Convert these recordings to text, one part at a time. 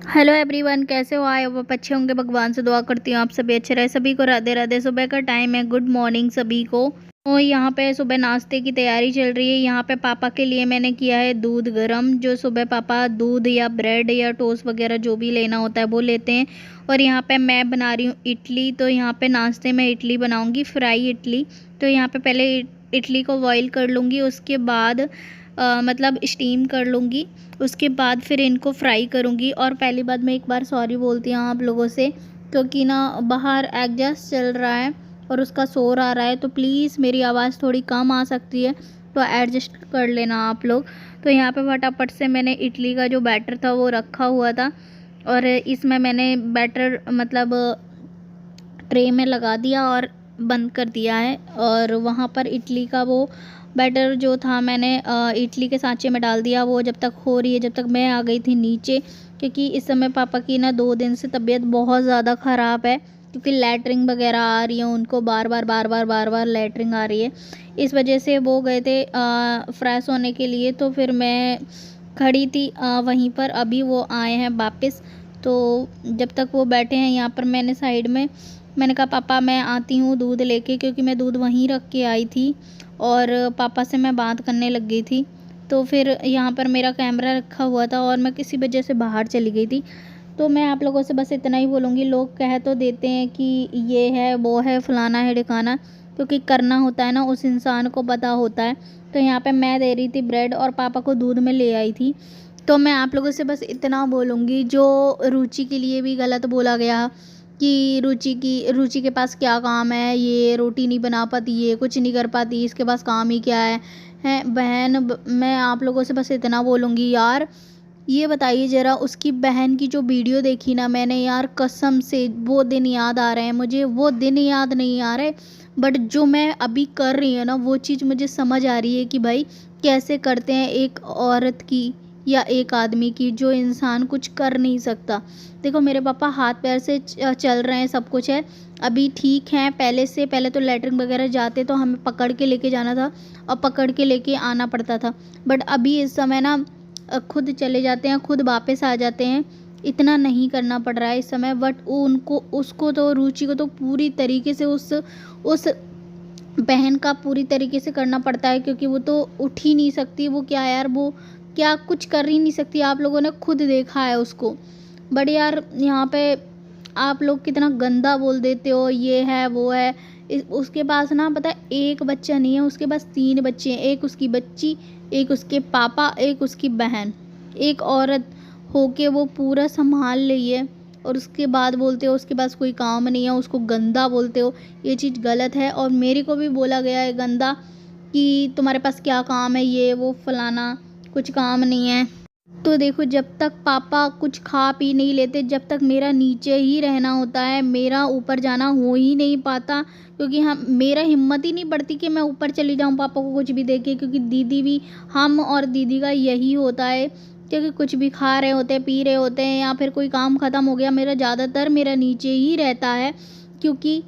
Hello everyone, कैसे हो? आए हो आप अच्छे होंगे। भगवान से दुआ करती हूँ आप सभी अच्छे रहे। सभी को राधे राधे। सुबह का टाइम है, गुड मॉर्निंग सभी को। तो यहाँ पे सुबह नाश्ते की तैयारी चल रही है। यहाँ पे पापा के लिए मैंने किया है दूध गरम। जो सुबह पापा दूध या ब्रेड या टोस्ट वगैरह जो भी लेना होता है वो लेते हैं। और यहाँ पे मैं बना रही हूँ इडली। तो यहाँ पे नाश्ते में इडली बनाऊँगी, फ्राई इडली। तो यहाँ पे पहले इडली को बॉईल कर लूँगी, उसके बाद मतलब स्टीम कर लूँगी। उसके बाद फिर इनको फ्राई करूँगी। और पहली बात मैं एक बार सॉरी बोलती हूँ आप लोगों से, क्योंकि ना बाहर एग्जॉस्ट चल रहा है और उसका शोर आ रहा है, तो प्लीज़ मेरी आवाज़ थोड़ी कम आ सकती है, तो एडजस्ट कर लेना आप लोग। तो यहाँ पे फटाफट से मैंने इडली का जो बैटर था वो रखा हुआ था और इसमें मैंने बैटर मतलब ट्रे में लगा दिया और बंद कर दिया है। और वहाँ पर इडली का वो बैटर जो था मैंने इडली के सांचे में डाल दिया। वो जब तक हो रही है, जब तक मैं आ गई थी नीचे, क्योंकि इस समय पापा की ना 2 दिन से तबीयत बहुत ज़्यादा ख़राब है, क्योंकि लैटरिंग वगैरह आ रही है उनको, बार बार लैटरिंग आ रही है। इस वजह से वो गए थे फ्रेश होने के लिए। तो फिर मैं खड़ी थी वहीं पर, अभी वो आए हैं वापस। तो जब तक वो बैठे हैं यहाँ पर, मैंने साइड में मैंने कहा पापा मैं आती हूँ दूध लेके, क्योंकि मैं दूध वहीं रख के आई थी और पापा से मैं बात करने लग गई थी। तो फिर यहाँ पर मेरा कैमरा रखा हुआ था और मैं किसी वजह से बाहर चली गई थी। तो मैं आप लोगों से बस इतना ही बोलूँगी, लोग कह तो देते हैं कि ये है वो है फलाना है ढिकाना, क्योंकि करना होता है ना उस इंसान को पता होता है। तो यहाँ पे मैं दे रही थी ब्रेड और पापा को दूध में ले आई थी। तो मैं आप लोगों से बस इतना बोलूँगी, जो रुचि के लिए भी गलत बोला गया कि रुचि के पास क्या काम है, ये रोटी नहीं बना पाती, ये कुछ नहीं कर पाती, इसके पास काम ही क्या है बहन। मैं आप लोगों से बस इतना बोलूँगी यार, ये बताइए ज़रा, उसकी बहन की जो वीडियो देखी ना मैंने यार, कसम से वो दिन याद आ रहे हैं मुझे। वो दिन याद नहीं आ रहे, बट जो मैं अभी कर रही हूँ ना वो चीज़ मुझे समझ आ रही है कि भाई कैसे करते हैं एक औरत की या एक आदमी की, जो इंसान कुछ कर नहीं सकता। देखो मेरे पापा हाथ पैर से चल रहे हैं, सब कुछ है, अभी ठीक हैं। पहले से पहले तो लैट्रिन वगैरह जाते तो हमें पकड़ के लेके जाना था और पकड़ के लेके आना पड़ता था। बट अभी इस समय ना खुद चले जाते हैं, खुद वापस आ जाते हैं, इतना नहीं करना पड़ रहा है इस समय। बट उनको उसको तो रुचि को तो पूरी तरीके से उस बहन का पूरी तरीके से करना पड़ता है, क्योंकि वो तो उठ ही नहीं सकती। वो क्या यार, वो क्या कुछ कर ही नहीं सकती। आप लोगों ने खुद देखा है उसको। बट यार यहाँ पे आप लोग कितना गंदा बोल देते हो, ये है वो है। उसके पास ना पता है एक बच्चा नहीं है, उसके पास 3 बच्चे हैं। एक उसकी बच्ची, एक उसके पापा, एक उसकी बहन। एक औरत होके वो पूरा संभाल रही है और उसके बाद बोलते हो उसके पास कोई काम नहीं है, उसको गंदा बोलते हो। ये चीज़ गलत है और मेरे को भी बोला गया है गंदा कि तुम्हारे पास क्या काम है, ये वो फलाना, कुछ काम नहीं है। तो देखो जब तक पापा कुछ खा पी नहीं लेते, जब तक मेरा नीचे ही रहना होता है, मेरा ऊपर जाना हो ही नहीं पाता, क्योंकि हम मेरा हिम्मत ही नहीं बढ़ती कि मैं ऊपर चली जाऊं पापा को कुछ भी देके। क्योंकि दीदी भी, हम और दीदी का यही होता है, क्योंकि कुछ भी खा रहे होते हैं, पी रहे होते हैं, या फिर कोई काम ख़त्म हो गया, मेरा ज़्यादातर मेरा नीचे ही रहता है। क्योंकि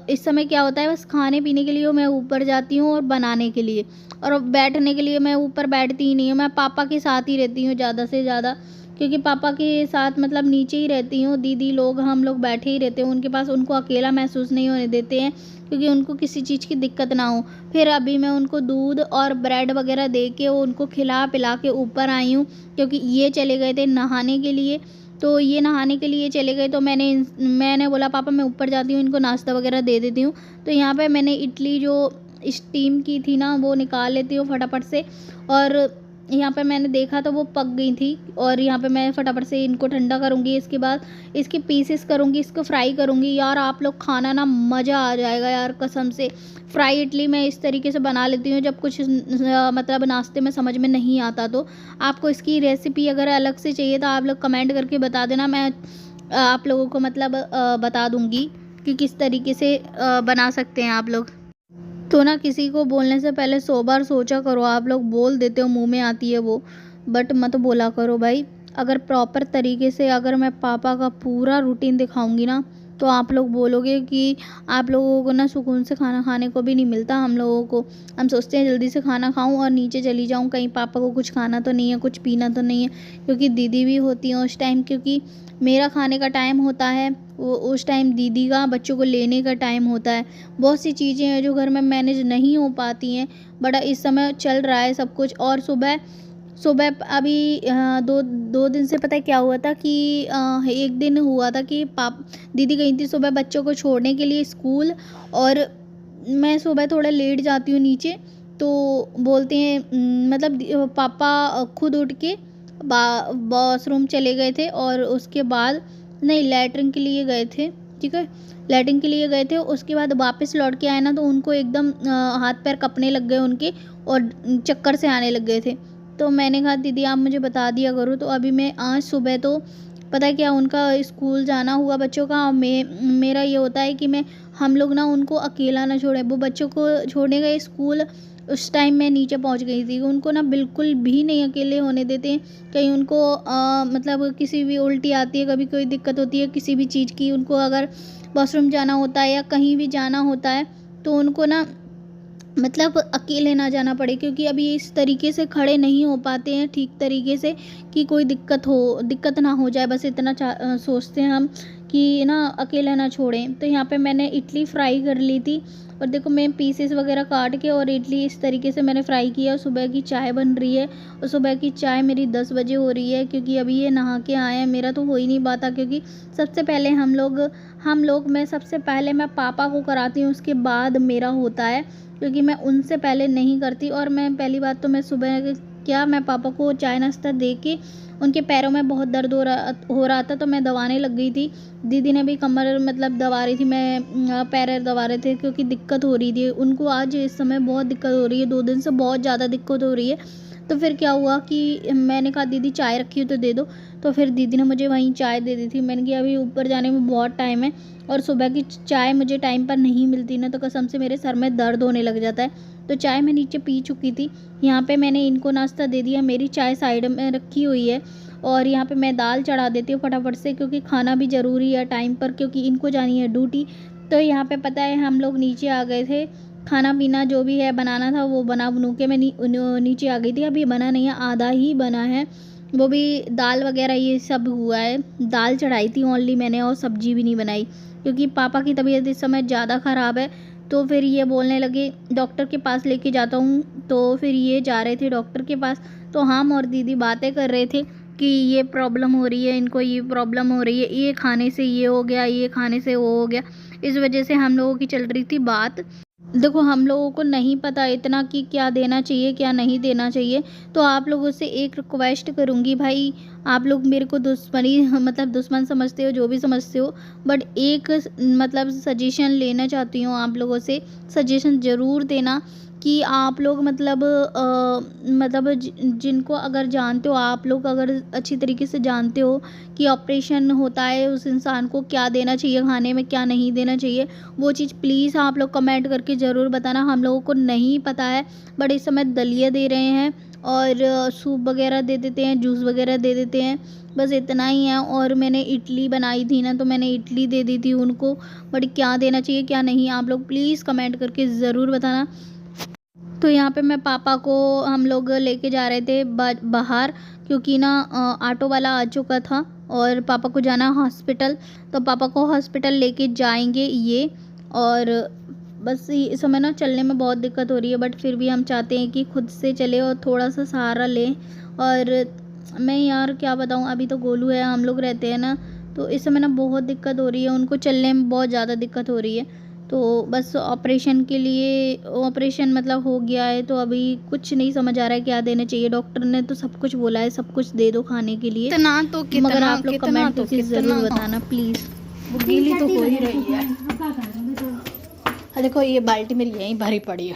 इस समय क्या होता है, बस खाने पीने के लिए मैं ऊपर जाती हूँ और बनाने के लिए, और बैठने के लिए मैं ऊपर बैठती ही नहीं हूँ। मैं पापा के साथ ही रहती हूँ ज़्यादा से ज़्यादा, क्योंकि पापा के साथ मतलब नीचे ही रहती हूँ। दीदी लोग हम लोग बैठे ही रहते हैं उनके पास, उनको अकेला महसूस नहीं होने देते हैं, क्योंकि उनको किसी चीज़ की दिक्कत ना हो। फिर अभी मैं उनको दूध और ब्रेड वगैरह दे के उनको खिला पिला के ऊपर आई हूँ, क्योंकि ये चले गए थे नहाने के लिए। तो ये नहाने के लिए चले गए, तो मैंने बोला पापा मैं ऊपर जाती हूँ, इनको नाश्ता वगैरह दे देती हूँ। तो यहाँ पे मैंने इडली जो स्टीम की थी ना वो निकाल लेती हूँ फटाफट से। और यहाँ पे मैंने देखा तो वो पक गई थी, और यहाँ पे मैं फटाफट से इनको ठंडा करूँगी। इसके बाद इसके पीसेस करूँगी, इसको फ्राई करूँगी। यार आप लोग खाना ना मज़ा आ जाएगा यार, कसम से। फ्राई इडली मैं इस तरीके से बना लेती हूँ जब कुछ मतलब नाश्ते में समझ में नहीं आता। तो आपको इसकी रेसिपी अगर अलग से चाहिए तो आप लोग कमेंट करके बता देना, मैं आप लोगों को मतलब बता दूँगी कि किस तरीके से बना सकते हैं आप लोग। तो ना किसी को बोलने से पहले 100 बार सोचा करो। आप लोग बोल देते हो, मुंह में आती है वो, बट मत बोला करो भाई। अगर प्रॉपर तरीके से अगर मैं पापा का पूरा रूटीन दिखाऊंगी ना, तो आप लोग बोलोगे कि आप लोगों को ना सुकून से खाना खाने को भी नहीं मिलता हम लोगों को। हम सोचते हैं जल्दी से खाना खाऊं और नीचे चली जाऊं, कहीं पापा को कुछ खाना तो नहीं है, कुछ पीना तो नहीं है, क्योंकि दीदी भी होती है उस टाइम, क्योंकि मेरा खाने का टाइम होता है, वो उस टाइम दीदी का बच्चों को लेने का टाइम होता है। बहुत सी चीज़ें हैं जो घर में मैनेज नहीं हो पाती हैं, बट इस समय चल रहा है सब कुछ। और सुबह सुबह अभी दो दो दिन से पता है क्या हुआ था कि एक दिन हुआ था कि दीदी गई थी सुबह बच्चों को छोड़ने के लिए स्कूल, और मैं सुबह थोड़ा लेट जाती हूँ नीचे, तो बोलते हैं मतलब पापा खुद उठ के वॉशरूम चले गए थे, और उसके बाद नहीं, लैट्रिन के लिए गए थे, ठीक है, लैट्रिन के लिए गए थे। उसके बाद वापस लौट के आए ना, तो उनको एकदम हाथ पैर कँपने लग गए उनके, और चक्कर से आने लग गए थे। तो मैंने कहा दीदी आप मुझे बता दिया करो। तो अभी मैं आज सुबह तो पता है क्या, उनका स्कूल जाना हुआ बच्चों का, मेरा ये होता है कि हम लोग ना उनको अकेला ना छोड़ें। वो बच्चों को छोड़ने गए स्कूल, उस टाइम मैं नीचे पहुंच गई थी। उनको ना बिल्कुल भी नहीं अकेले होने देते हैं। कहीं उनको मतलब किसी भी उल्टी आती है, कभी कोई दिक्कत होती है किसी भी चीज़ की, उनको अगर वॉशरूम जाना होता है या कहीं भी जाना होता है, तो उनको ना मतलब अकेले ना जाना पड़े, क्योंकि अभी इस तरीके से खड़े नहीं हो पाते हैं ठीक तरीके से, कि कोई दिक्कत ना हो जाए, बस इतना सोचते हैं हम कि ना अकेला ना छोड़ें। तो यहाँ पे मैंने इडली फ्राई कर ली थी, और देखो मैं पीसेस वगैरह काट के और इडली इस तरीके से मैंने फ्राई किया। और सुबह की चाय बन रही है, और सुबह की चाय मेरी 10 बजे हो रही है, क्योंकि अभी ये नहा के आए हैं। मेरा तो हो ही नहीं पाता, क्योंकि सबसे पहले मैं सबसे पहले मैं पापा को कराती हूँ, उसके बाद मेरा होता है, क्योंकि मैं उनसे पहले नहीं करती। और मैं पहली बात तो मैं सुबह क्या, मैं पापा को चाय नाश्ता दे के, उनके पैरों में बहुत दर्द हो रहा था, तो मैं दबाने लग गई थी। दीदी ने भी कमर मतलब दबा रही थी, मैं पैर दबा रहे थे, क्योंकि दिक्कत हो रही थी उनको। आज इस समय बहुत दिक्कत हो रही है, 2 दिन से बहुत ज़्यादा दिक्कत हो रही है। तो फिर क्या हुआ कि मैंने कहा दीदी चाय रखी हो तो दे दो, तो फिर दीदी ने मुझे वहीं चाय दे दी थी। मैंने कहा अभी ऊपर जाने में बहुत टाइम है, और सुबह की चाय मुझे टाइम पर नहीं मिलती ना, तो कसम से मेरे सर में दर्द होने लग जाता है। तो चाय मैं नीचे पी चुकी थी। यहाँ पे मैंने इनको नाश्ता दे दिया, मेरी चाय साइड में रखी हुई है, और यहाँ पे मैं दाल चढ़ा देती हूँ फटाफट से, क्योंकि खाना भी ज़रूरी है टाइम पर, क्योंकि इनको जानी है ड्यूटी। तो यहाँ पे पता है हम लोग नीचे आ गए थे, खाना पीना जो भी है बनाना था वो बना बनू के मैं नीचे आ गई थी। अभी बना नहीं है, आधा ही बना है, वो भी दाल वगैरह ये सब हुआ है। दाल चढ़ाई थी ओनली मैंने, और सब्जी भी नहीं बनाई, क्योंकि पापा की तबीयत इस समय ज़्यादा ख़राब है। तो फिर ये बोलने लगे डॉक्टर के पास लेके जाता हूँ, तो फिर ये जा रहे थे डॉक्टर के पास। तो हम और दीदी बातें कर रहे थे कि ये प्रॉब्लम हो रही है इनको, ये प्रॉब्लम हो रही है, ये खाने से ये हो गया, ये खाने से वो हो गया। इस वजह से हम लोगों की चल रही थी बात। देखो हम लोगों को नहीं पता इतना कि क्या देना चाहिए क्या नहीं देना चाहिए। तो आप लोगों से एक रिक्वेस्ट करूँगी भाई, आप लोग मेरे को दुश्मनी मतलब दुश्मन समझते हो, जो भी समझते हो, बट एक मतलब सजेशन लेना चाहती हूँ आप लोगों से। सजेशन ज़रूर देना कि आप लोग मतलब जिनको अगर जानते हो, आप लोग अगर अच्छी तरीके से जानते हो कि ऑपरेशन होता है, उस इंसान को क्या देना चाहिए खाने में, क्या नहीं देना चाहिए, वो चीज़ प्लीज़ आप लोग कमेंट करके ज़रूर बताना। हम लोगों को नहीं पता है, बट इस समय दलिया दे रहे हैं, और सूप वगैरह दे देते हैं, जूस वगैरह दे देते हैं, बस इतना ही है। और मैंने इडली बनाई थी ना, तो मैंने इडली दे दी थी उनको, बट क्या देना चाहिए क्या नहीं, आप लोग प्लीज़ कमेंट करके ज़रूर बताना। तो यहाँ पे मैं पापा को हम लोग लेके जा रहे थे बाहर, क्योंकि ना ऑटो वाला आ चुका था, और पापा को जाना हॉस्पिटल, तो पापा को हॉस्पिटल लेके जाएंगे ये। और बस इस समय ना चलने में बहुत दिक्कत हो रही है, बट फिर भी हम चाहते हैं कि खुद से चले और थोड़ा सा सहारा लें। और मैं यार क्या बताऊँ, अभी तो गोलू है, हम लोग रहते हैं ना, तो इस समय ना बहुत दिक्कत हो रही है, उनको चलने में बहुत ज़्यादा दिक्कत हो रही है। तो बस ऑपरेशन के लिए, ऑपरेशन मतलब हो गया है, तो अभी कुछ नहीं समझ आ रहा है क्या देना चाहिए। डॉक्टर ने तो सब कुछ बोला है, सब कुछ दे दो खाने के लिए, कितना तो कितना मगर आप लोग कितना कमेंट तो करके कितना ज़रूर बताना प्लीज़। वो गीली तो हो ही रही है। देखो ये बाल्टी मेरी यहीं भरी पड़ी है,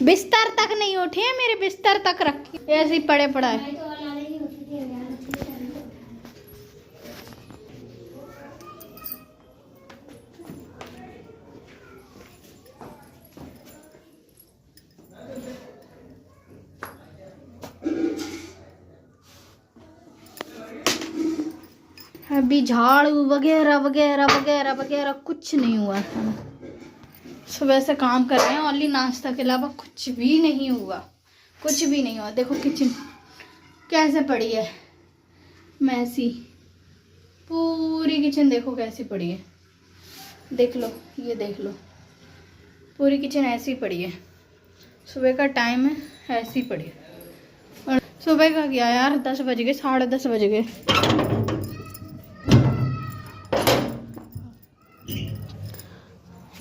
बिस्तर तक नहीं उठे हैं, मेरे बिस्तर तक रखी ऐसे ही पड़े पड़ा है। अभी झाड़ू वगैरह वगैरह वगैरह वगैरह कुछ नहीं हुआ। सुबह से काम कर रहे हैं, ओनली नाश्ता के अलावा कुछ भी नहीं हुआ, कुछ भी नहीं हुआ। देखो किचन कैसे पड़ी है, मैसी। पूरी किचन देखो कैसी पड़ी है, देख लो, ये देख लो, पूरी किचन ऐसी पड़ी है। सुबह का टाइम है, ऐसी पड़ी है। और सुबह का क्या यार, 10 बज गए, 10:30 बज गए।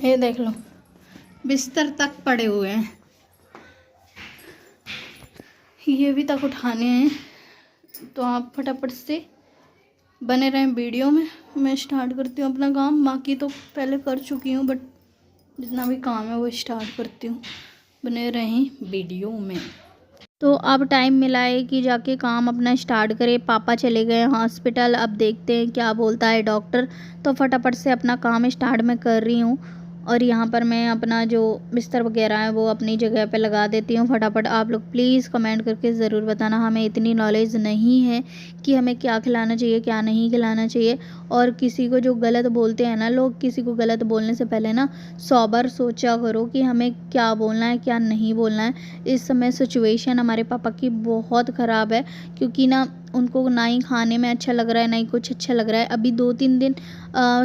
ये देख लो, बिस्तर तक पड़े हुए हैं, ये भी तक उठाने हैं। तो आप फटाफट से बने रहें वीडियो में। मैं स्टार्ट करती हूँ अपना काम, बाकी तो पहले कर चुकी हूँ, बट जितना भी काम है वो स्टार्ट करती हूँ। बने रहें वीडियो में। तो अब टाइम मिला है कि जाके काम अपना स्टार्ट करें। पापा चले गए हॉस्पिटल, अब देखते हैं क्या बोलता है डॉक्टर। तो फटाफट से अपना काम स्टार्ट मैं कर रही हूँ। और यहाँ पर मैं अपना जो बिस्तर वगैरह है वो अपनी जगह पे लगा देती हूँ फटाफट। आप लोग प्लीज़ कमेंट करके ज़रूर बताना, हमें इतनी नॉलेज नहीं है कि हमें क्या खिलाना चाहिए क्या नहीं खिलाना चाहिए। और किसी को जो गलत बोलते हैं ना लोग, किसी को गलत बोलने से पहले ना 100 बार सोचा करो कि हमें क्या बोलना है क्या नहीं बोलना है। इस समय सिचुएशन हमारे पापा की बहुत ख़राब है, क्योंकि ना उनको ना ही खाने में अच्छा लग रहा है ना ही कुछ अच्छा लग रहा है। अभी 2-3 दिन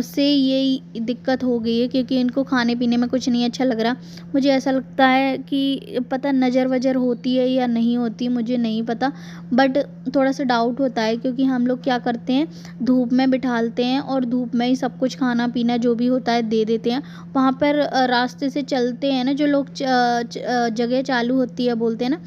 से यही दिक्कत हो गई है, क्योंकि इनको खाने पीने में कुछ नहीं अच्छा लग रहा। मुझे ऐसा लगता है कि पता नज़र वज़र होती है या नहीं होती, मुझे नहीं पता, बट थोड़ा सा डाउट होता है। क्योंकि हम लोग क्या करते हैं, धूप में बिठालते हैं और धूप में ही सब कुछ खाना पीना जो भी होता है दे देते हैं। वहाँ पर रास्ते से चलते हैं ना जो लोग, जगह चालू होती है बोलते हैं ना,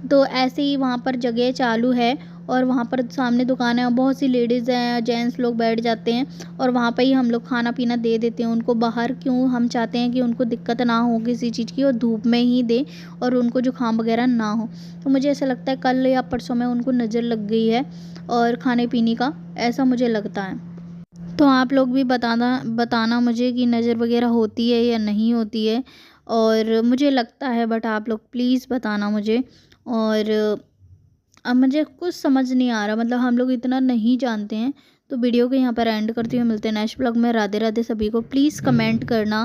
तो ऐसे ही वहाँ पर जगह चालू है और वहाँ पर सामने दुकान है और बहुत सी लेडीज़ हैं जेंट्स लोग बैठ जाते हैं और वहाँ पे ही हम लोग खाना पीना दे देते हैं उनको बाहर। क्यों, हम चाहते हैं कि उनको दिक्कत ना हो किसी चीज़ की और धूप में ही दें और उनको जुकाम वगैरह ना हो। तो मुझे ऐसा लगता है कल या परसों में उनको नज़र लग गई है और खाने पीने का, ऐसा मुझे लगता है। तो आप लोग भी बताना मुझे कि नज़र वगैरह होती है या नहीं होती है। और मुझे लगता है, बट आप लोग प्लीज़ बताना मुझे। और अब मुझे कुछ समझ नहीं आ रहा, मतलब हम लोग इतना नहीं जानते हैं। तो वीडियो को यहाँ पर एंड करती हूँ, मिलते हैं नेक्स्ट ब्लॉग में। राधे राधे सभी को, प्लीज़ कमेंट करना।